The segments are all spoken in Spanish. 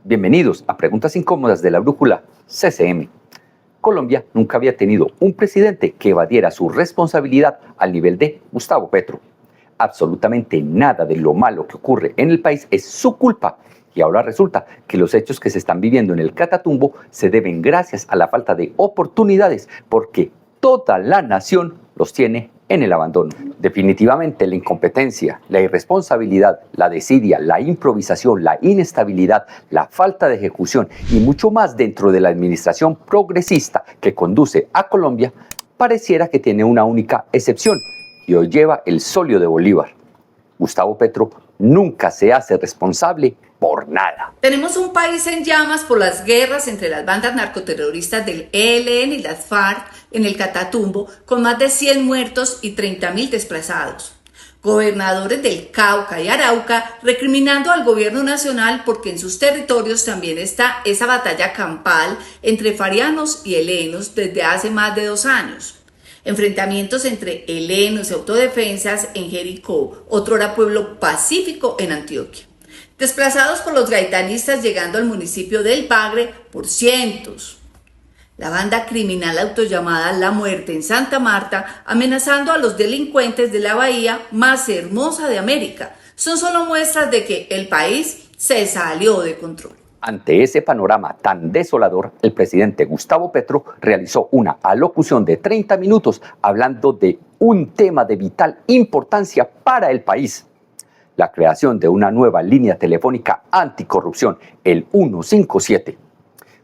Bienvenidos a Preguntas Incómodas de la Brújula CCM. Colombia nunca había tenido un presidente que evadiera su responsabilidad al nivel de Gustavo Petro. Absolutamente nada de lo malo que ocurre en el país es su culpa. Y ahora resulta que los hechos que se están viviendo en el Catatumbo se deben gracias a la falta de oportunidades, porque toda la nación los tiene en el abandono. Definitivamente la incompetencia, la irresponsabilidad, la desidia, la improvisación, la inestabilidad, la falta de ejecución y mucho más dentro de la administración progresista que conduce a Colombia pareciera que tiene una única excepción y hoy lleva el solio de Bolívar. Gustavo Petro nunca se hace responsable por nada. Tenemos un país en llamas por las guerras entre las bandas narcoterroristas del ELN y las FARC en el Catatumbo, con más de 100 muertos y 30.000 desplazados. Gobernadores del Cauca y Arauca recriminando al gobierno nacional porque en sus territorios también está esa batalla campal entre farianos y helenos desde hace más de 2 años. Enfrentamientos entre helenos y autodefensas en Jericó, otrora pueblo pacífico en Antioquia. Desplazados por los gaitanistas llegando al municipio del Bagre por cientos. La banda criminal autollamada La Muerte en Santa Marta amenazando a los delincuentes de la bahía más hermosa de América. Son solo muestras de que el país se salió de control. Ante ese panorama tan desolador, el presidente Gustavo Petro realizó una alocución de 30 minutos hablando de un tema de vital importancia para el país: la creación de una nueva línea telefónica anticorrupción, el 157.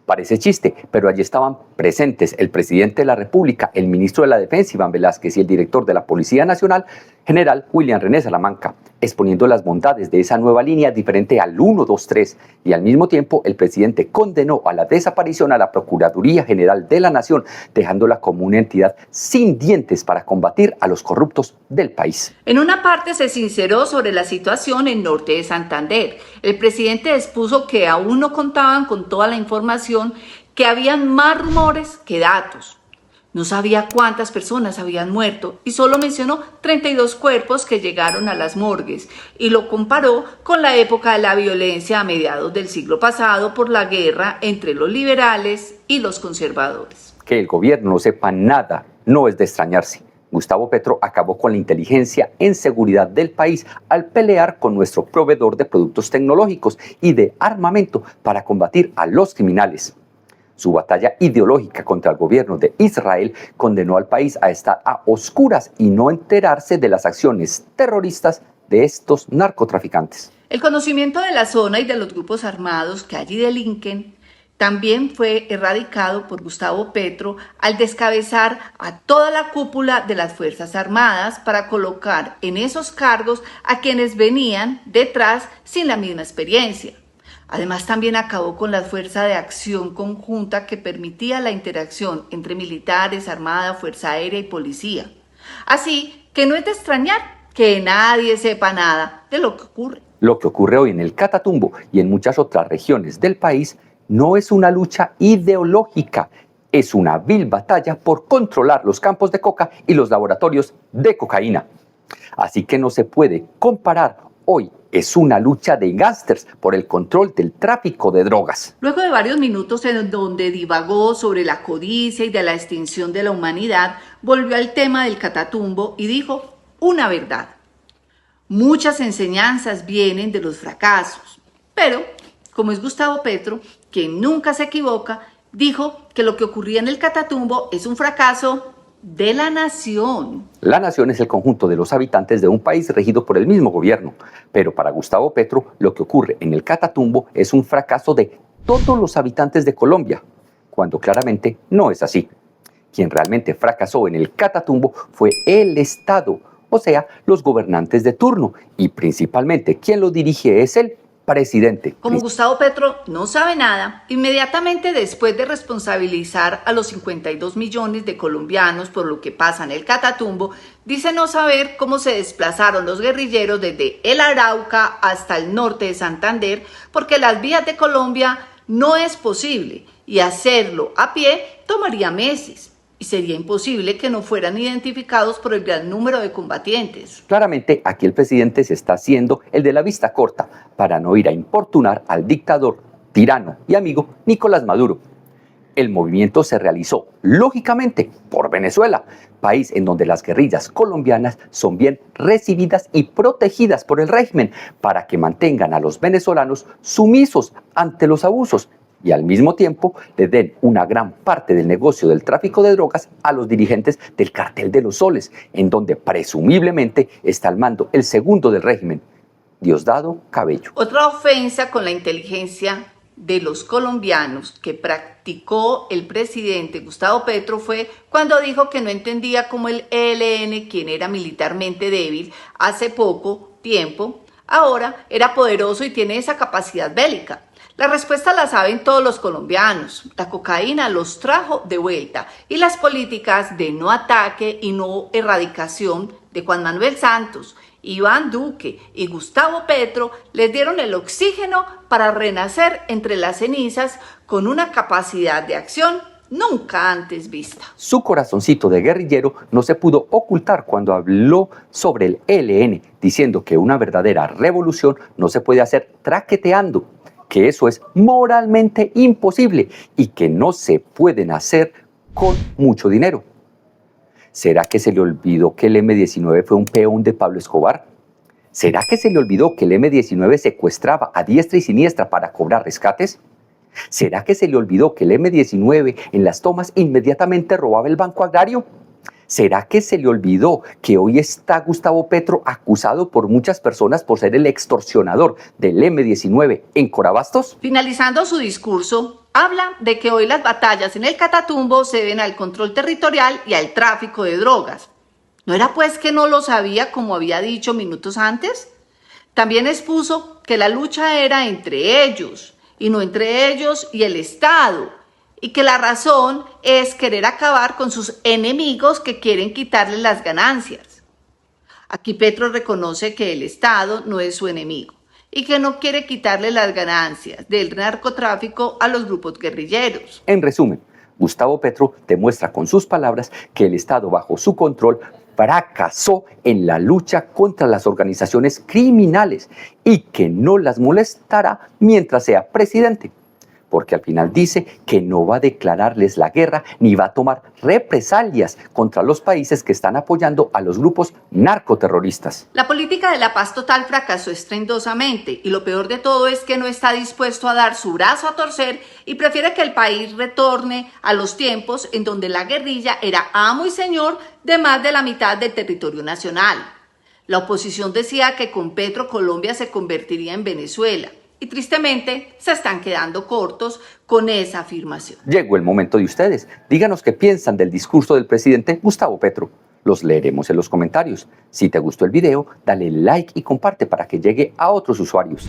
Parece chiste, pero allí estaban presentes el presidente de la República, el ministro de la Defensa, Iván Velázquez, y el director de la Policía Nacional, general William René Salamanca, exponiendo las bondades de esa nueva línea diferente al 123, y al mismo tiempo el presidente condenó a la desaparición a la Procuraduría General de la Nación, dejándola como una entidad sin dientes para combatir a los corruptos del país. En una parte se sinceró sobre la situación en Norte de Santander. El presidente expuso que aún no contaban con toda la información, que habían más rumores que datos. No sabía cuántas personas habían muerto y solo mencionó 32 cuerpos que llegaron a las morgues y lo comparó con la época de la violencia a mediados del siglo pasado por la guerra entre los liberales y los conservadores. Que el gobierno no sepa nada no es de extrañarse. Gustavo Petro acabó con la inteligencia en seguridad del país al pelear con nuestro proveedor de productos tecnológicos y de armamento para combatir a los criminales. Su batalla ideológica contra el gobierno de Israel condenó al país a estar a oscuras y no enterarse de las acciones terroristas de estos narcotraficantes. El conocimiento de la zona y de los grupos armados que allí delinquen también fue erradicado por Gustavo Petro al descabezar a toda la cúpula de las Fuerzas Armadas para colocar en esos cargos a quienes venían detrás sin la misma experiencia. Además, también acabó con la fuerza de acción conjunta que permitía la interacción entre militares, armada, fuerza aérea y policía. Así que no es de extrañar que nadie sepa nada de lo que ocurre. Lo que ocurre hoy en el Catatumbo y en muchas otras regiones del país no es una lucha ideológica, es una vil batalla por controlar los campos de coca y los laboratorios de cocaína. Así que no se puede comparar. Hoy es una lucha de gángsters por el control del tráfico de drogas. Luego de varios minutos en donde divagó sobre la codicia y de la extinción de la humanidad, volvió al tema del Catatumbo y dijo una verdad. Muchas enseñanzas vienen de los fracasos, pero como es Gustavo Petro, quien nunca se equivoca, dijo que lo que ocurría en el Catatumbo es un fracaso de la nación. La nación es el conjunto de los habitantes de un país regido por el mismo gobierno, pero para Gustavo Petro lo que ocurre en el Catatumbo es un fracaso de todos los habitantes de Colombia, cuando claramente no es así. Quien realmente fracasó en el Catatumbo fue el Estado, o sea, los gobernantes de turno, y principalmente quien lo dirige es el presidente. Como Gustavo Petro no sabe nada, inmediatamente después de responsabilizar a los 52 millones de colombianos por lo que pasa en el Catatumbo, dice no saber cómo se desplazaron los guerrilleros desde el Arauca hasta el norte de Santander, porque las vías de Colombia no es posible y hacerlo a pie tomaría meses. Y sería imposible que no fueran identificados por el gran número de combatientes. Claramente, aquí el presidente se está haciendo el de la vista corta para no ir a importunar al dictador tirano y amigo Nicolás Maduro. El movimiento se realizó, lógicamente, por Venezuela, país en donde las guerrillas colombianas son bien recibidas y protegidas por el régimen para que mantengan a los venezolanos sumisos ante los abusos y al mismo tiempo le den una gran parte del negocio del tráfico de drogas a los dirigentes del Cartel de los Soles, en donde presumiblemente está al mando el segundo del régimen, Diosdado Cabello. Otra ofensa con la inteligencia de los colombianos que practicó el presidente Gustavo Petro fue cuando dijo que no entendía cómo el ELN, quien era militarmente débil hace poco tiempo, ahora era poderoso y tiene esa capacidad bélica. La respuesta la saben todos los colombianos. La cocaína los trajo de vuelta y las políticas de no ataque y no erradicación de Juan Manuel Santos, Iván Duque y Gustavo Petro les dieron el oxígeno para renacer entre las cenizas con una capacidad de acción nunca antes vista. Su corazoncito de guerrillero no se pudo ocultar cuando habló sobre el ELN, diciendo que una verdadera revolución no se puede hacer traqueteando, que eso es moralmente imposible y que no se pueden hacer con mucho dinero. ¿Será que se le olvidó que el M-19 fue un peón de Pablo Escobar? ¿Será que se le olvidó que el M-19 secuestraba a diestra y siniestra para cobrar rescates? ¿Será que se le olvidó que el M-19 en las tomas inmediatamente robaba el Banco Agrario? ¿Será que se le olvidó que hoy está Gustavo Petro acusado por muchas personas por ser el extorsionador del M-19 en Corabastos? Finalizando su discurso, habla de que hoy las batallas en el Catatumbo se deben al control territorial y al tráfico de drogas. ¿No era pues que no lo sabía como había dicho minutos antes? También expuso que la lucha era entre ellos y no entre ellos y el Estado, y que la razón es querer acabar con sus enemigos que quieren quitarle las ganancias. Aquí Petro reconoce que el Estado no es su enemigo y que no quiere quitarle las ganancias del narcotráfico a los grupos guerrilleros. En resumen, Gustavo Petro demuestra con sus palabras que el Estado bajo su control fracasó en la lucha contra las organizaciones criminales y que no las molestará mientras sea presidente, porque al final dice que no va a declararles la guerra ni va a tomar represalias contra los países que están apoyando a los grupos narcoterroristas. La política de la paz total fracasó estrepitosamente y lo peor de todo es que no está dispuesto a dar su brazo a torcer y prefiere que el país retorne a los tiempos en donde la guerrilla era amo y señor de más de la mitad del territorio nacional. La oposición decía que con Petro Colombia se convertiría en Venezuela. Y tristemente se están quedando cortos con esa afirmación. Llegó el momento de ustedes. Díganos qué piensan del discurso del presidente Gustavo Petro. Los leeremos en los comentarios. Si te gustó el video, dale like y comparte para que llegue a otros usuarios.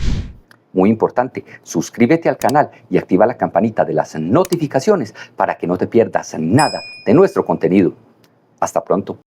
Muy importante, suscríbete al canal y activa la campanita de las notificaciones para que no te pierdas nada de nuestro contenido. Hasta pronto.